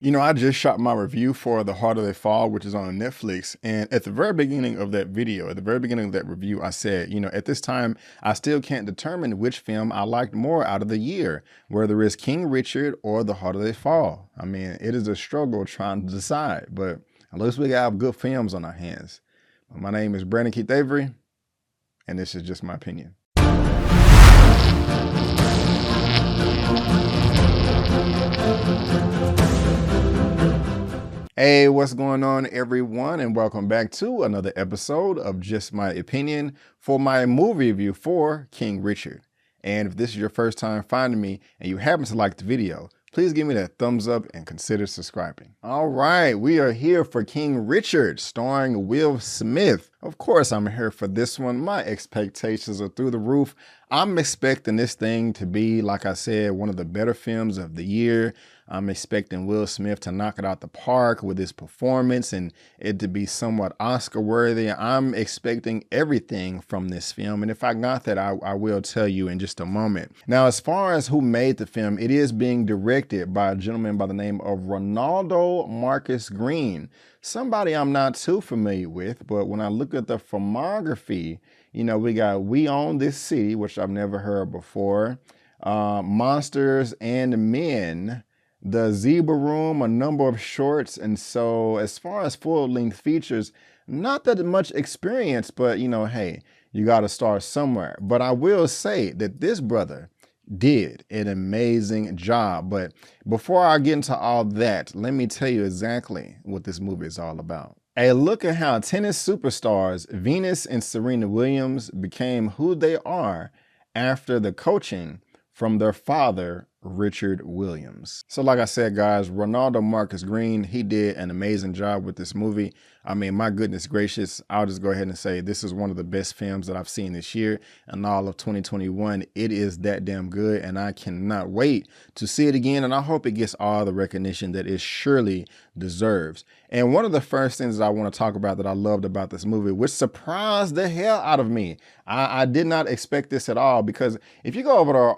You know, I just shot my review for The Harder They Fall, which is on Netflix. And at the very beginning of that video, at the very beginning of that review, I said, you know, at this time, I still can't determine which film I liked more out of the year, whether it's King Richard or The Harder They Fall. I mean, it is a struggle trying to decide, but at least we have good films on our hands. My name is Brandon Keith Avery, and this is just my opinion. Hey, what's going on, everyone, and welcome back to another episode of Just My Opinion for my movie review for King Richard. And if this is your first time finding me and you happen to like the video, please give me that thumbs up and consider subscribing. All right, we are here for King Richard, starring Will Smith. Of course, I'm here for this one. My expectations are through the roof. I'm expecting this thing to be, like I said, one of the better films of the year. I'm expecting Will Smith to knock it out the park with his performance and it to be somewhat Oscar worthy. I'm expecting everything from this film. And if I got that, I will tell you in just a moment. Now, as far as who made the film, it is being directed by a gentleman by the name of Ronaldo Marcus Green. Somebody I'm not too familiar with, but when I look at the filmography, you know, we got We Own This City, which I've never heard before, Monsters and Men, The Zebra Room, a number of shorts. And so as far as full-length features, not that much experience, but you know, hey, you got to start somewhere. But I will say that this brother did an amazing job. But before I get into all that, let me tell you exactly what this movie is all about. A look at how tennis superstars Venus and Serena Williams became who they are after the coaching from their father, Richard Williams. So like I said, guys, Ronaldo Marcus Green, he did an amazing job with this movie. I mean, my goodness gracious, I'll just go ahead and say this is one of the best films that I've seen this year and all of 2021. It is that damn good, and I cannot wait to see it again, and I hope it gets all the recognition that it surely deserves. And one of the first things that I want to talk about that I loved about this movie, which surprised the hell out of me, I did not expect this at all, because if you go over to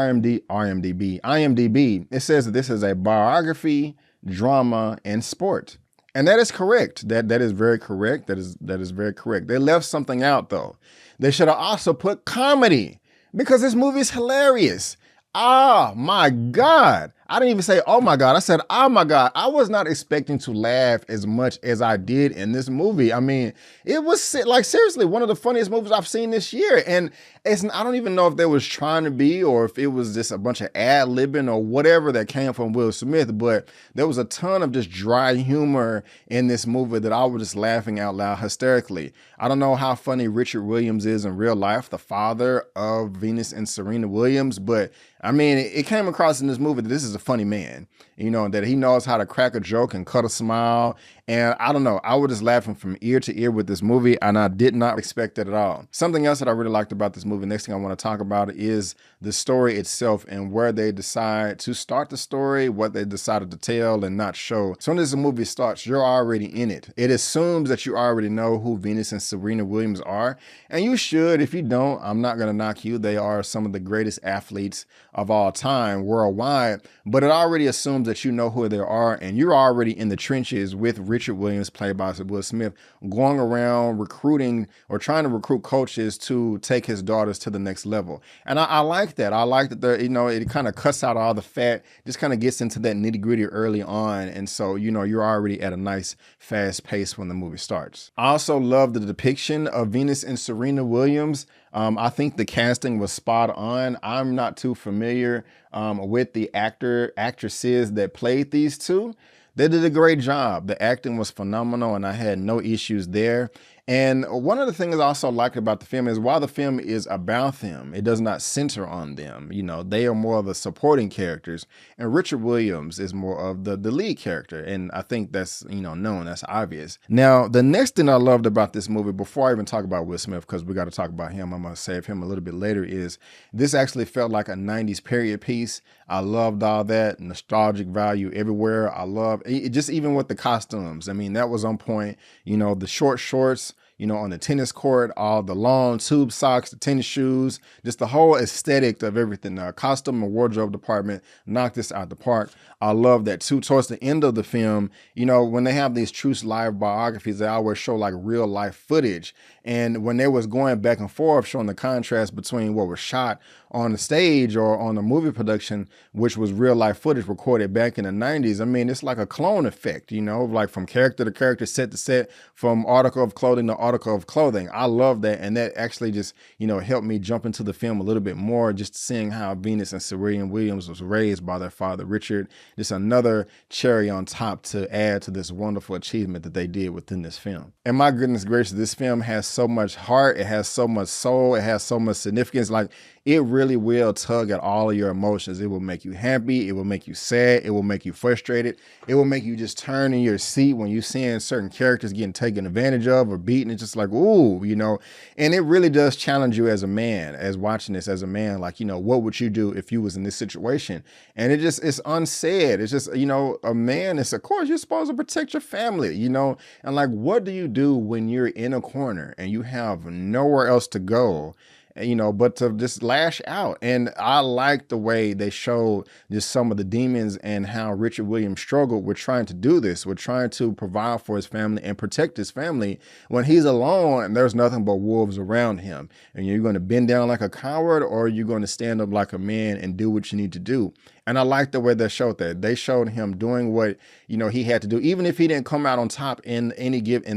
IMDb, it says that this is a biography, drama, and sport. And that is correct. That is very correct. That is very correct. They left something out though. They should have also put comedy, because this movie is hilarious. Oh my God. I didn't even say, oh my God. I said, oh my God. I was not expecting to laugh as much as I did in this movie. I mean, it was like, seriously, one of the funniest movies I've seen this year. And I don't even know if they was trying to be, or if it was just a bunch of ad-libbing or whatever that came from Will Smith, but there was a ton of just dry humor in this movie that I was just laughing out loud hysterically. I don't know how funny Richard Williams is in real life, the father of Venus and Serena Williams, but I mean, it came across in this movie that this is a funny man, you know, that he knows how to crack a joke and cut a smile. And I don't know, I was just laughing from ear to ear with this movie, and I did not expect it at all. Something else that I really liked about this movie, next thing I want to talk about, is the story itself and where they decide to start the story, what they decided to tell and not show. As soon as the movie starts, you're already in it. It assumes that you already know who Venus and Serena Williams are, and you should. If you don't, I'm not going to knock you. They are some of the greatest athletes of all time worldwide, but it already assumes that you know who they are, and you're already in the trenches with Richard Williams, played by Will Smith, going around recruiting or trying to recruit coaches to take his daughters to the next level. And I like that. I like that you know, it kind of cuts out all the fat, just kind of gets into that nitty gritty early on. And so, you know, you're already at a nice fast pace when the movie starts. I also love the depiction of Venus and Serena Williams. I think the casting was spot on. I'm not too familiar with the actresses that played these two. They did a great job. The acting was phenomenal, and I had no issues there. And one of the things I also like about the film is while the film is about them, it does not center on them. You know, they are more of the supporting characters, and Richard Williams is more of the lead character. And I think that's, you know, known, that's obvious. Now, the next thing I loved about this movie, before I even talk about Will Smith, because we got to talk about him, I'm going to save him a little bit later, is this actually felt like a 90s period piece. I loved all that nostalgic value everywhere. I love it, just even with the costumes. I mean, that was on point. You know, the short shorts, on the tennis court, all the long tube socks, the tennis shoes, just the whole aesthetic of everything. The costume and wardrobe department knocked this out the park. I love that too. Towards the end of the film, when they have these true live biographies, they always show like real life footage. And when they was going back and forth, showing the contrast between what was shot on the stage or on the movie production, which was real life footage recorded back in the 90s. I mean, it's like a clone effect, like from character to character, set to set, from article of clothing to article of clothing. I love that. And that actually just, helped me jump into the film a little bit more, just seeing how Venus and Serena Williams was raised by their father, Richard. Just another cherry on top to add to this wonderful achievement that they did within this film. And my goodness gracious, this film has so much heart. It has so much soul. It has so much significance. Like, it really will tug at all of your emotions. It will make you happy. It will make you sad. It will make you frustrated. It will make you just turn in your seat when you're seeing certain characters getting taken advantage of or beaten. It's just like, ooh, and it really does challenge you as a man, as watching this as a man, like, what would you do if you was in this situation? And it's unsaid. It's just, a man is, of course, you're supposed to protect your family, and like, what do you do when you're in a corner and you have nowhere else to go? But to just lash out. And I like the way they showed just some of the demons and how Richard Williams struggled with trying to do this, with trying to provide for his family and protect his family when he's alone and there's nothing but wolves around him. And you're going to bend down like a coward, or you're going to stand up like a man and do what you need to do. And I like the way they showed that. They showed him doing what, he had to do. Even if he didn't come out on top in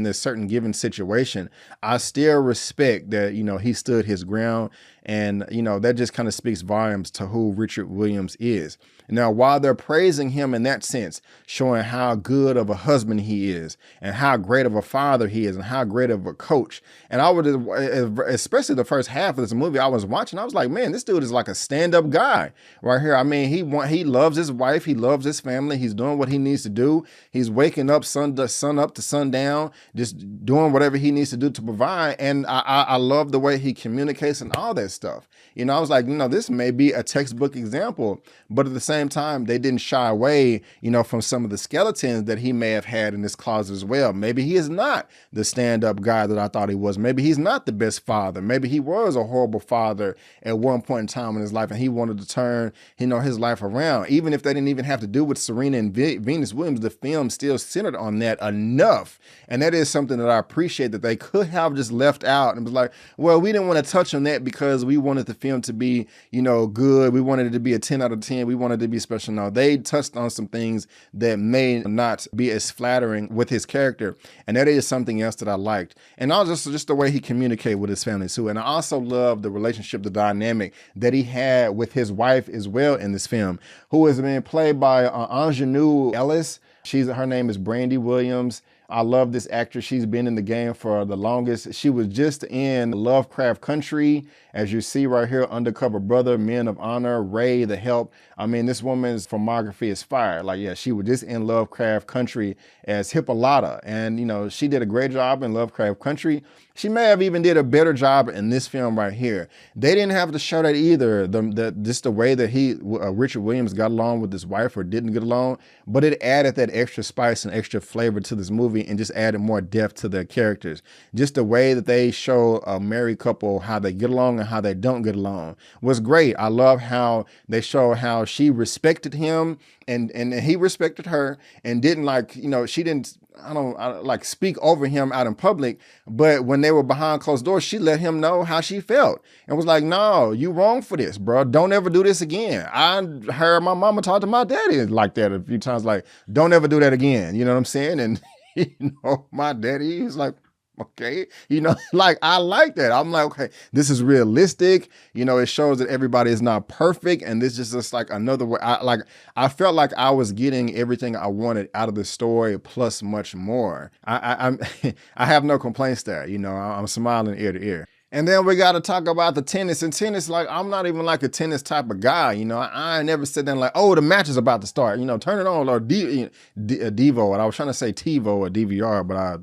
this certain given situation, I still respect that, he stood his ground. And, that just kind of speaks volumes to who Richard Williams is. Now, while they're praising him in that sense, showing how good of a husband he is and how great of a father he is and how great of a coach. And I would, especially the first half of this movie I was watching, I was like, man, this dude is like a stand-up guy right here. I mean, he loves his wife. He loves his family. He's doing what he needs to do. He's waking up sun up to sundown, just doing whatever he needs to do to provide. And I love the way he communicates and all that stuff. I was like, this may be a textbook example, but at the same time, they didn't shy away, from some of the skeletons that he may have had in his closet as well. Maybe he is not the stand-up guy that I thought he was. Maybe he's not the best father. Maybe he was a horrible father at one point in time in his life, and he wanted to turn, his life around. Even if they didn't even have to do with Serena and Venus Williams, the film still centered on that enough. And that is something that I appreciate that they could have just left out and was like, well, we didn't want to touch on that because we wanted the film to be, good. We wanted it to be a 10 out of 10. We wanted it to be special. No, they touched on some things that may not be as flattering with his character. And that is something else that I liked. And also just the way he communicated with his family too. And I also love the relationship, the dynamic that he had with his wife as well in this film, who is being played by Ingenue Ellis. Her name is Brandy Williams. I love this actress. She's been in the game for the longest. She was just in Lovecraft Country, as you see right here, Undercover Brother, Men of Honor, Ray, The Help. I mean, this woman's filmography is fire. Like, yeah, she was just in Lovecraft Country as Hippolyta. And, she did a great job in Lovecraft Country. She may have even did a better job in this film right here. They didn't have to show that either. Just the way that Richard Williams got along with his wife or didn't get along, but it added that extra spice and extra flavor to this movie and just added more depth to their characters. Just the way that they show a married couple, how they get along and how they don't get along was great. I love how they show how she respected him and he respected her and didn't she didn't, I don't speak over him out in public, but when they were behind closed doors, she let him know how she felt and was like, no, you wrong for this, bro. Don't ever do this again. I heard my mama talk to my daddy like that a few times, like, don't ever do that again. You know what I'm saying? And, my daddy, he's like, okay, I like that. I'm like, okay, this is realistic. It shows that everybody is not perfect. And this is just like another way. I felt like I was getting everything I wanted out of the story plus much more. I have no complaints there. I'm smiling ear to ear. And then we got to talk about the tennis. And tennis, I'm not even like a tennis type of guy. I never sit down like, oh, the match is about to start. Turn it on, or Devo. And I was trying to say TiVo or DVR, but I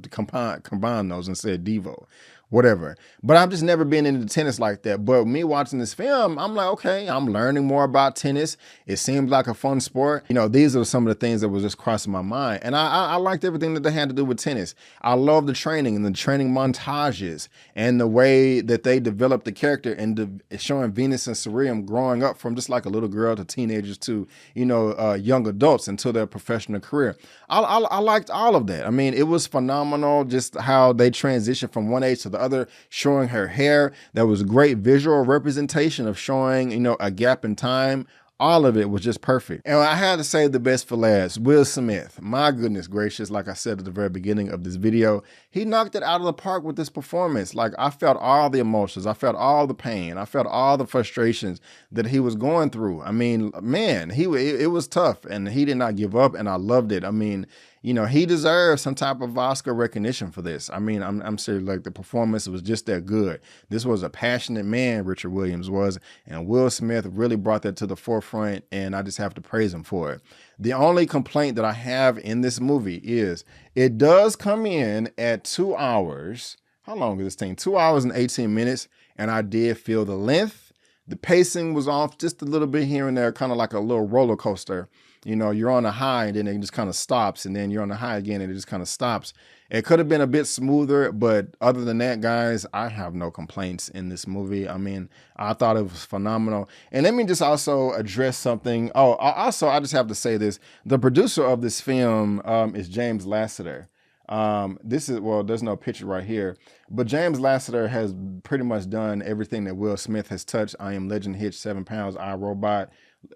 combined those and said Devo. whatever. But I've just never been into tennis like that. But me watching this film, I'm like, okay, I'm learning more about tennis. It seems like a fun sport. You know, these are some of the things that was just crossing my mind. And I liked everything that they had to do with tennis. I love the training and the training montages and the way that they developed the character and showing Venus and Serena growing up from just like a little girl to teenagers to, you know, young adults until their professional career. I liked all of that. I mean, it was phenomenal just how they transitioned from one age to the other, showing her hair. There was a great visual representation of showing, you know, a gap in time. All of it was just perfect. And I had to say the best for last, Will Smith. My goodness gracious, like I said at the very beginning of this video, he knocked it out of the park with this performance. Like, I felt all the emotions. I felt all the pain. I felt all the frustrations that he was going through. I mean, man, it was tough, and he did not give up, and I loved it. I mean, you know, he deserves some type of Oscar recognition for this. I mean, I'm serious, like the performance was just that good. This was a passionate man, Richard Williams was, and Will Smith really brought that to the forefront, and I just have to praise him for it. The only complaint that I have in this movie is it does come in at 2 hours. How long is this thing? 2 hours and 18 minutes, and I did feel the length. The pacing was off just a little bit here and there, kind of like a little roller coaster. You know, you're on a high and then it just kind of stops, and then you're on a high again and it just kind of stops. It could have been a bit smoother, but other than that, guys, I have no complaints in this movie. I mean, I thought it was phenomenal. And let me just also address something. Oh, also, I just have to say this. The producer of this film is James Lasseter. Well, there's no picture right here, but James Lasseter has pretty much done everything that Will Smith has touched. I Am Legend, Hitch, 7 Pounds, I, Robot,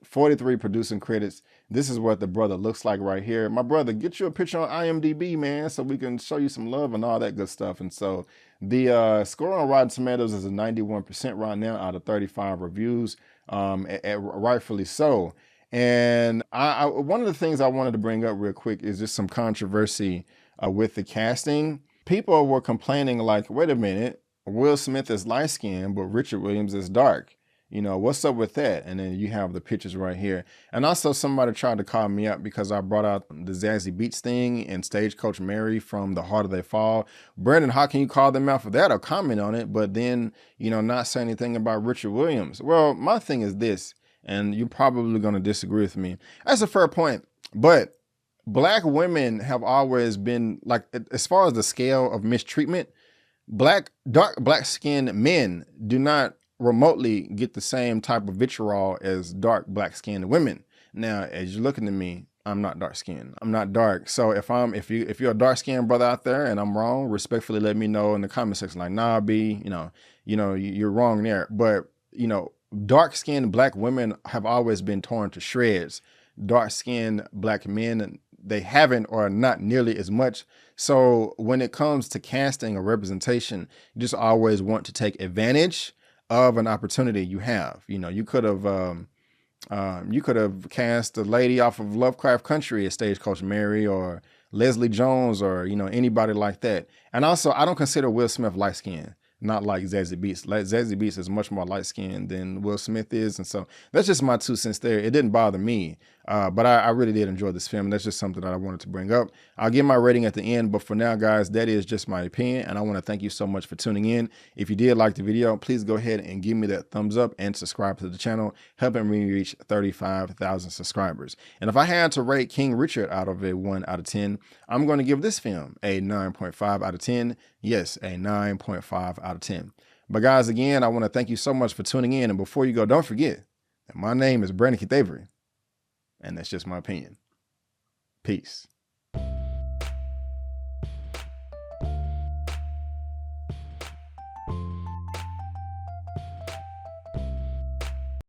43 producing credits. This is what the brother looks like right here. My brother, get you a picture on IMDb, man, so we can show you some love and all that good stuff. And so the score on Rotten Tomatoes is a 91% right now out of 35 reviews, rightfully so. And one of the things I wanted to bring up real quick is just some controversy with the casting. People were complaining like, wait a minute, Will Smith is light skinned, but Richard Williams is dark. You know, what's up with that? And then you have the pictures right here. And also somebody tried to call me up because I brought out the Zazie Beetz thing and Stagecoach Mary from The Harder They Fall. Brandon, how can you call them out for that or comment on it, but then, you know, not say anything about Richard Williams? Well, my thing is this, and you're probably going to disagree with me. That's a fair point, but Black women have always been, like, as far as the scale of mistreatment, dark black-skinned men do not remotely get the same type of vitriol as dark black-skinned women. Now, as you're looking at me, I'm not dark-skinned. I'm not dark. So if you're a dark-skinned brother out there and I'm wrong, respectfully let me know in the comment section. Like, nah, B, you're wrong there. But you know, dark-skinned Black women have always been torn to shreds. Dark-skinned Black men, they haven't, or not nearly as much. So when it comes to casting or representation, you just always want to take advantage of an opportunity you have. You know, you could have cast a lady off of Lovecraft Country as Stagecoach Mary, or Leslie Jones, or, you know, anybody like that. And also, I don't consider Will Smith light skinned. Not like Zazie Beetz. Zazie Beetz is much more light-skinned than Will Smith is. And so that's just my 2 cents there. It didn't bother me, but I really did enjoy this film. That's just something that I wanted to bring up. I'll give my rating at the end, but for now, guys, that is just my opinion. And I want to thank you so much for tuning in. If you did like the video, please go ahead and give me that thumbs up and subscribe to the channel, helping me reach 35,000 subscribers. And if I had to rate King Richard out of a 1 out of 10, I'm going to give this film a 9.5 out of 10. Yes, a 9.5 out of 10. But guys, again, I want to thank you so much for tuning in. And before you go, don't forget that my name is Brandon Keith Avery, and that's just my opinion. Peace.